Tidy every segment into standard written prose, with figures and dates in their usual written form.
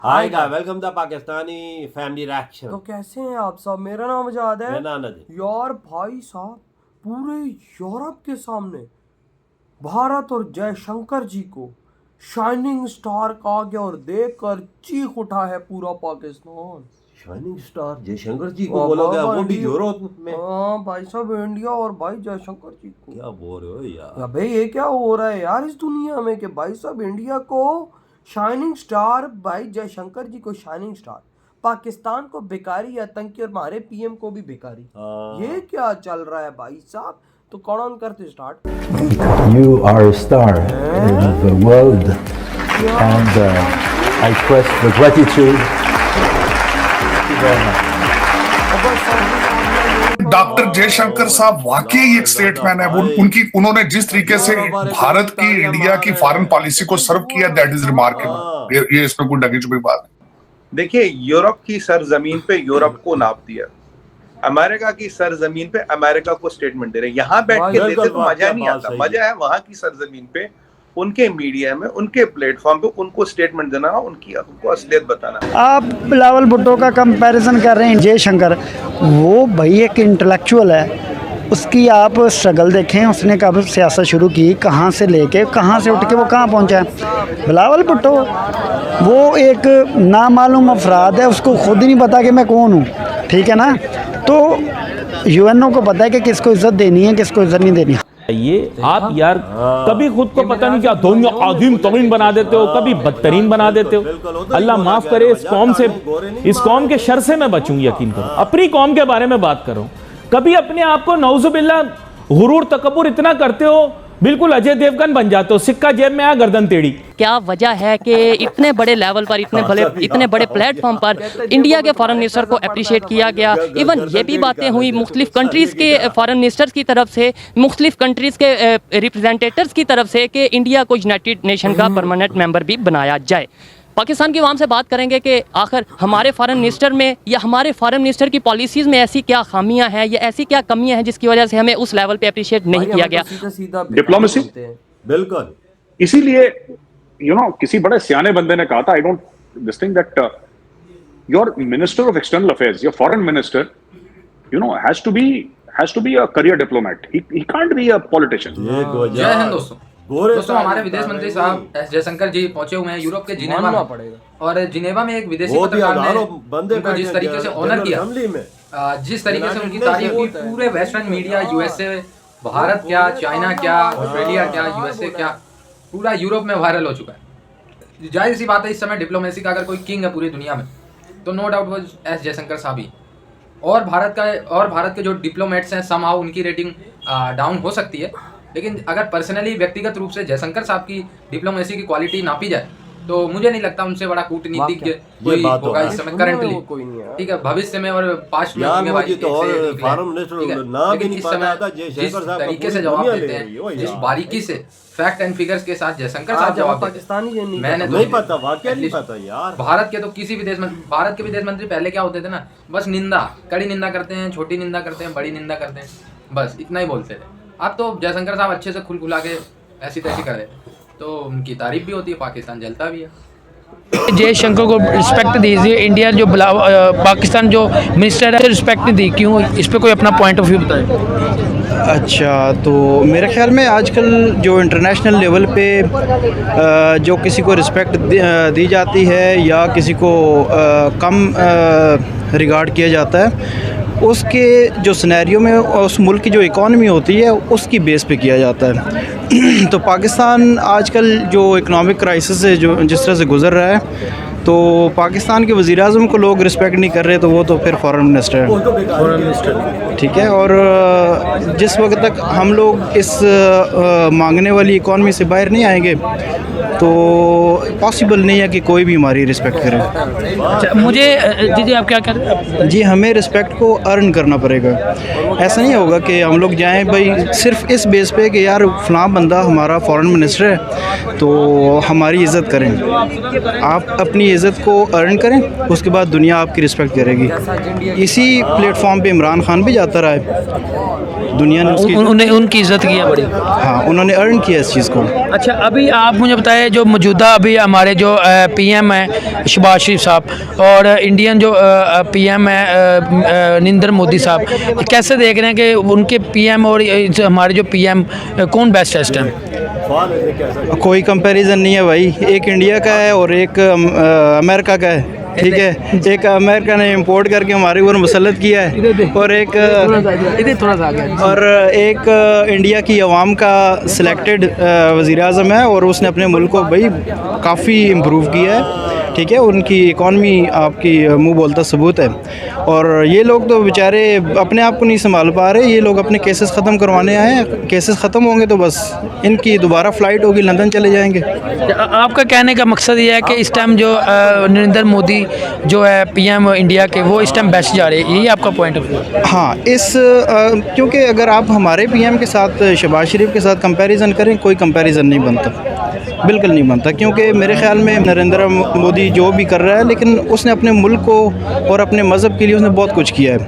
Hi guys, welcome the Pakistani family reaction. तो कैसे हैं आप सब? मेरा नाम आजाद है। मेरा नाम नदीम। यार भाई साहब, पूरे यूरोप के सामने भारत और जयशंकर जी को शाइनिंग स्टार कहा गया और देखकर चीख उठा है पूरा पाकिस्तान। शाइनिंग स्टार जयशंकर जी को बोला गया, वो भी यूरोप में। हाँ भाई साहब, इंडिया और भाई जयशंकर जी को। क्या बोल रहे हो यार? भाई ये क्या हो रहा है यार इस दुनिया में कि भाई साहब इंडिया को शाइनिंग स्टार, भाई जयशंकर जी को शाइनिंग स्टार, पाकिस्तान को बेकारी आतंकी और हमारे पीएम को भी बेकारी। ये क्या चल रहा है भाई साहब? तो कौन ऑन करते start? You are a star in the world, and I express the gratitude. Thank you very much. Doctor Jaishankar साहब वाकई एक स्टेटमैन है। वो उन्होंने जिस तरीके से भारत की, इंडिया की फॉरेन पॉलिसी को सर्व किया, दैट इज रिमार्केबल। ये इसमें कोई ढकी छुपी बात नहीं। देखिए, यूरोप की सरजमीन पे यूरोप को नाप दिया, अमेरिका की सरजमीन पे अमेरिका को स्टेटमेंट दे रहे। यहाँ बैठ के देते तो मजा नहीं आता। मजा है वहां की सरजमीन पे, उनके मीडिया में, उनके प्लेटफॉर्म पे उनको स्टेटमेंट देना, उनको असलियत बताना। आप बिलावल भुट्टो का कंपैरिजन कर रहे हैं जयशंकर, वो भाई एक इंटेलेक्चुअल है। उसकी आप स्ट्रगल देखें, उसने कब सियासत शुरू की, कहाँ से लेके कहाँ से उठ के वो कहाँ पहुँचा है। बिलावल भुट्टो वो एक नामालूम अफराद है, उसको खुद ही नहीं पता कि मैं कौन हूँ, ठीक है ना। तो यूएनओ को पता है कि किसको इज्जत देनी है, किसको इज्जत नहीं देनी। ये आप यार कभी खुद को पता नहीं क्या दोनों आदिम तरीन बना देते हो, कभी बदतरीन बना देते हो। अल्लाह माफ करे, इस कौम के शर से मैं बचूं, यकीन करो। अपनी कौम के बारे में बात करो, कभी अपने आप को नौजुबिल्ला गुरूर तकब्बुर इतना करते हो, बिल्कुल अजय देवगन बन जाते हो, सिक्का जेब में आ गर्दन टेढ़ी। क्या वजह है कि इतने बड़े लेवल पर, इतने बड़े प्लेटफॉर्म पर इंडिया के फॉरेन मिनिस्टर को अप्रिशिएट किया गया। इवन ये भी बातें हुई मुख्तलिफ कंट्रीज़ के फॉरेन मिनिस्टर्स की तरफ से, मुख्तलिफ कंट्रीज़ के रिप्रेजेंटेटिव्स की तरफ से कि इंडिया को यूनाइटेड नेशन का परमानेंट मेंबर भी बनाया जाए। पाकिस्तान की आवाम से बात करेंगे कि आखिर हमारे फॉरेन मिनिस्टर में या हमारे फॉरेन मिनिस्टर की पॉलिसीज़ में ऐसी क्या खामियां हैं या ऐसी क्या कमियां हैं जिसकी वजह से हमें उस लेवल पे अप्रिशिएट नहीं किया गया। डिप्लोमेसी, बिल्कुल। इसीलिए किसी बड़े सियाने बंदे ने कहा था, I don't this thing that your minister of external affairs, your foreign minister has to be a career diplomat, he can't be a politician. जय हिंद दोस्तों, हमारे विदेश मंत्री साहब एस जयशंकर जी पहुंचे हुए हैं यूरोप के जिनेवा में, और जिनेवा में एक विदेशी पत्रकार ने उनको जिस तरीके से ऑनर किया, जिस तरीके से उनकी तारीफ की, पूरे वेस्टर्न मीडिया, यूएसए, भारत क्या, चाइना क्या, ऑस्ट्रेलिया क्या, यूएसए क्या, पूरा यूरोप में वायरल हो चुका है। जाहिर सी बात है, इस समय डिप्लोमेसी का अगर कोई किंग है पूरी दुनिया में तो नो डाउट वो एस जयशंकर साहब ही। और भारत के जो डिप्लोमेट्स हैं, समहाउ उनकी रेटिंग डाउन हो सकती है, लेकिन अगर पर्सनली व्यक्तिगत रूप से जयशंकर साहब की डिप्लोमेसी की क्वालिटी नापी जाए तो मुझे नहीं लगता उनसे बड़ा कूटनीतिज्ञ कोई होगा इस समय करंटली, ठीक है। भविष्य में और पास्ट में जिस तरीके से जवाब देते हैं, जिस बारीकी से फैक्ट एंड फिगर्स के साथ जयशंकर साहब जवाब देते हैं, मैंने नहीं पता, वाकई नहीं पता यार। भारत के तो किसी भारत के विदेश मंत्री पहले क्या होते थे ना, बस निंदा, कड़ी निंदा करते हैं, छोटी निंदा करते हैं, बड़ी निंदा करते हैं, बस इतना ही बोलते थे। अब तो जयशंकर साहब अच्छे से खुला के ऐसी तैसी कर देते, तो उनकी तारीफ भी होती है, पाकिस्तान जलता भी है। जयशंकर को रिस्पेक्ट दीजिए, इंडिया जो पाकिस्तान जो मिनिस्टर है रिस्पेक्ट नहीं दी, क्यों? इस पर कोई अपना पॉइंट ऑफ व्यू बताए। अच्छा, तो मेरे ख्याल में आजकल जो इंटरनेशनल लेवल पे जो किसी को रिस्पेक्ट दी जाती है या किसी को कम रिगार्ड किया जाता है, उसके जो सिनेरियो में उस मुल्क की जो इकॉनमी होती है उसकी बेस पे किया जाता है। तो पाकिस्तान आजकल जो इकोनॉमिक क्राइसिस है, जो जिस तरह से गुज़र रहा है, तो पाकिस्तान के वज़ीर-ए-आज़म को लोग रिस्पेक्ट नहीं कर रहे, तो वो तो फिर फॉरेन मिनिस्टर है, ठीक है। और जिस वक्त तक हम लोग इस मांगने वाली इकॉनमी से बाहर नहीं आएंगे तो पॉसिबल नहीं है कि कोई भी हमारी रिस्पेक्ट करे। मुझे जी आप क्या कर रहे हैं? जी, हमें रिस्पेक्ट को अर्न करना पड़ेगा। ऐसा नहीं होगा कि हम लोग जाएं भाई सिर्फ इस बेस पे कि यार फ़लाँ बंदा हमारा फॉरेन मिनिस्टर है तो हमारी इज़्ज़त करें। आप अपनी अपनी इज़्ज़त को अर्न करें, उसके बाद दुनिया आपकी रिस्पेक्ट करेगी। इसी प्लेटफॉर्म पे इमरान खान भी जाता रहा है, दुनिया ने उसकी उनकी इज्जत की है बड़ी। हाँ, उन्होंने अर्न किया इस चीज़ को। अच्छा, अभी आप मुझे बताएं, जो मौजूदा अभी हमारे जो पीएम हैं शहबाज शरीफ साहब और इंडियन जो पीएम है नरेंद्र मोदी साहब, कैसे देख रहे हैं कि उनके पीएम और हमारे जो पीएम कौन बेस्ट है इस टाइम? कोई कंपैरिजन नहीं है भाई, एक इंडिया का है और एक अमेरिका का है, ठीक है। एक अमेरिका ने इंपोर्ट करके हमारे ऊपर मुसल्लत किया है और एक इंडिया की अवाम का सिलेक्टेड वज़ीर आज़म है और उसने अपने मुल्क को भाई काफ़ी इम्प्रूव किया है, ठीक है। उनकी इकॉनमी आपकी मुंह बोलता सबूत है। और ये लोग तो बेचारे अपने आप को नहीं संभाल पा रहे, ये लोग अपने केसेस ख़त्म करवाने आए हैं। केसेस ख़त्म होंगे तो बस इनकी दोबारा फ़्लाइट होगी, लंदन चले जाएंगे। आपका कहने का मकसद ये है कि इस टाइम जो नरेंद्र मोदी जो है पीएम इंडिया के, वो इस टाइम बेस्ट जा रहे हैं, यही आपका पॉइंट ऑफ व्यू? हाँ, क्योंकि अगर आप हमारे पीएम के साथ शहबाज शरीफ के साथ कंपैरिजन करें, कोई कंपैरिजन नहीं बनता, बिल्कुल नहीं बनता। क्योंकि मेरे ख्याल में नरेंद्र मोदी जो भी कर रहा है, लेकिन उसने अपने मुल्क को और अपने मज़हब के लिए उसने बहुत कुछ किया है,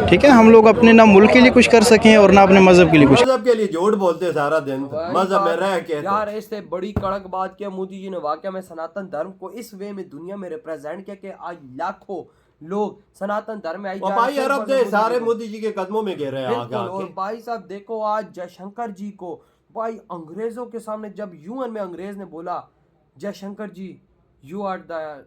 ठीक है। हम लोग अपने ना मुल्क के लिए कुछ कर सकें और ना अपने मज़हब के लिए कुछ। मज़हब के लिए झूठ बोलते सारा दिन, मज़हब में रह के। यार, इससे बड़ी कड़क बात किया मोदी जी ने वाकई में सनातन धर्म को इस वे में दुनिया में रिप्रेजेंट किया कि आज लाखों लोग सनातन धर्म में आई जा भाई अरब दे सारे मोदी जी के कदमों में गिर रहे हैं आगे। और भाई साहब देखो, आज जयशंकर जी को भाई अंग्रेजों के सामने, जब यूएन में अंग्रेज ने बोला जयशंकर जी यू आर द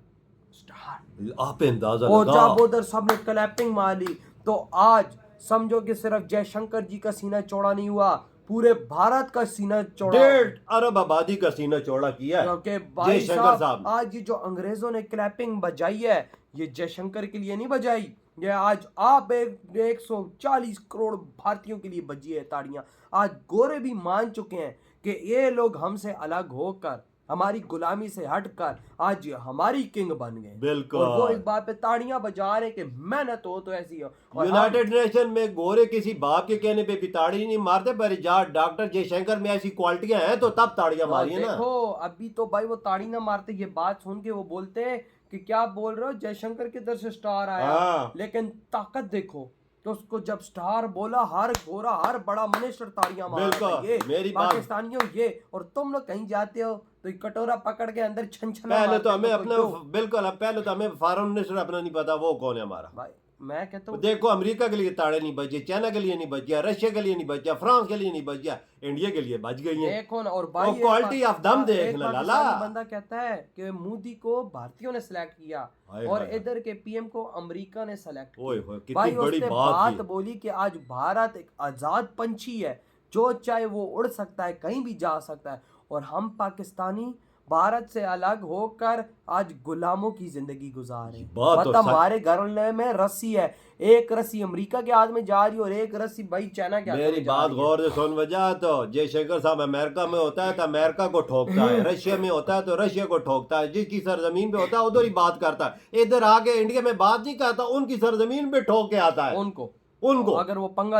स्टार, आप अंदाजा और लगाओ, जब उधर सबने क्लैपिंग मारी, तो आज समझो कि सिर्फ जयशंकर जी का सीना चौड़ा नहीं हुआ, पूरे भारत का सीना चौड़ा, 1.5 अरब आबादी का सीना चौड़ा किया है। क्योंकि भाई जयशंकर साहब आज ये जो अंग्रेजों ने क्लैपिंग बजाई है, ये जयशंकर के लिए नहीं बजाई, ये आज आप 140 करोड़ भारतीयों के लिए बजी है ताड़ियां। आज गोरे भी मान चुके हैं कि ये लोग हमसे अलग होकर, हमारी गुलामी से हटकर आज हमारी किंग बन गए। बिल्कुल, और वो इस बात पे ताड़ियां बजा रहे हैं कि मेहनत हो तो ऐसी हो। यूनाइटेड नेशन में गोरे किसी बाप के कहने पे भी ताड़ी नहीं मारते, पर जहाँ डॉक्टर जयशंकर में ऐसी क्वालिटियां हैं तो तब ताड़ियां मारी है ना। देखो अभी तो भाई वो ताड़ी ना मारते, ये बात सुन के वो बोलते कि क्या बोल रहे हो, जयशंकर की तरफ से स्टार आया, लेकिन ताकत देखो तो उसको जब स्टार बोला, हर गोरा हर बड़ा मिनिस्टर ताड़ियां मारा। ये मेरी पाकिस्तानियों ये, और तुम लोग कहीं जाते हो तो ये कटोरा पकड़ के अंदर छन छन। पहले तो हमें अपना बिल्कुल, पहले तो हमें फॉरेन मिनिस्टर अपना नहीं पता वो कौन है हमारा। भाई मैं कहता हूँ देखो, अमेरिका के लिए ताड़े नहीं बजे, चाइना के लिए नहीं बजा, रशिया के लिए नहीं बजा, फ्रांस के लिए नहीं बजा, इंडिया के लिए बच गई है। देखो ना, और भाई क्वालिटी ऑफ दम देखना लाला। बंदा कहता है कि मोदी को भारतीयों ने सिलेक्ट किया और इधर के पीएम को अमेरिका ने सिलेक्ट किया। कितनी बड़ी बात बोली कि आज भारत एक आजाद पंछी है, जो चाहे वो उड़ सकता है, कहीं भी जा सकता है, और हम पाकिस्तानी भारत से अलग होकर आज गुलामों की जिंदगी गुजार रहे हैं। मतलब हमारे घर में रस्सी है, एक रस्सी अमेरिका के हाथ में जा रही है और एक रस्सी भाई चाइना के हाथ में जा रही है। मेरी बात गौर से सुन वजह, तो जयशंकर साहब अमेरिका में होता है तो अमेरिका को ठोकता है, रशिया में होता है तो रशिया को ठोकता है, जिसकी सरजमीन पे होता है उधर ही बात करता है, इधर आके इंडिया में बात नहीं करता, उनकी सरजमीन पे ठोक के आता है उनको अगर वो पंगा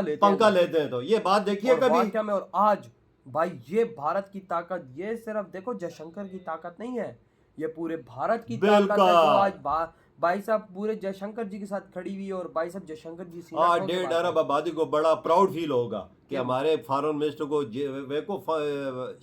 लेते हैं तो। ये बात देखिए कभी। और आज भाई ये भारत की ताकत, ये सिर्फ देखो जयशंकर की ताकत नहीं है, ये पूरे भारत की ताकत है। तो आज भाई साहब पूरे जयशंकर जी के साथ खड़ी हुई है, और भाई साहब जयशंकर जी 1.5 अरब आबादी को बड़ा प्राउड फील होगा कि हमारे फॉरेन मिनिस्टर को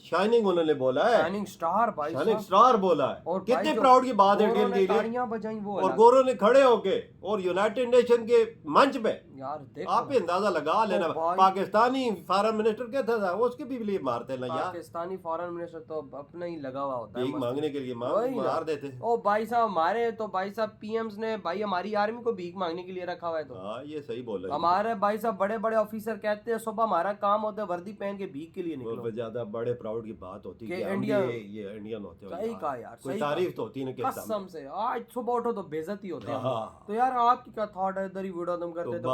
शाइनिंग उन्होंने बोला है, शाइनिंग स्टार भाई, शाइनिंग स्टार बोला है। और कितने प्राउड की बात है इंडियन के लिए। बजाई वो और गोरों ने खड़े होके और यूनाइटेड नेशन के मंच पे, यार आप ही अंदाजा लगा लेना, पाकिस्तानी फॉरेन मिनिस्टर कहता था उसके भी लिए मारते ना यार। पाकिस्तानी फॉरेन मिनिस्टर तो अपना ही लगा हुआ होता है, भीख मांगने के लिए मार देते। ओ भाई साहब हमारे तो भाई साहब पीएम्स ने भाई हमारी आर्मी को भीख मांगने के लिए रखा हुआ है। तो ये सही बोल रहे हमारे भाई साहब बड़े बड़े ऑफिसर कहते हैं सुबह हमारा काम होता है वर्दी पहन के भीख के लिए निकलो। ज्यादा बड़े प्राउड की बात होती है कि इंडिया, ये इंडियन होते हैं। सही कहा यार, कोई तारीफ तो होती है ना कसम से। आज सुबह उठो तो बेइज्जती होते हैं। तो यार आपकी क्या थॉट है, इधर ही वीडियो तुम करते तो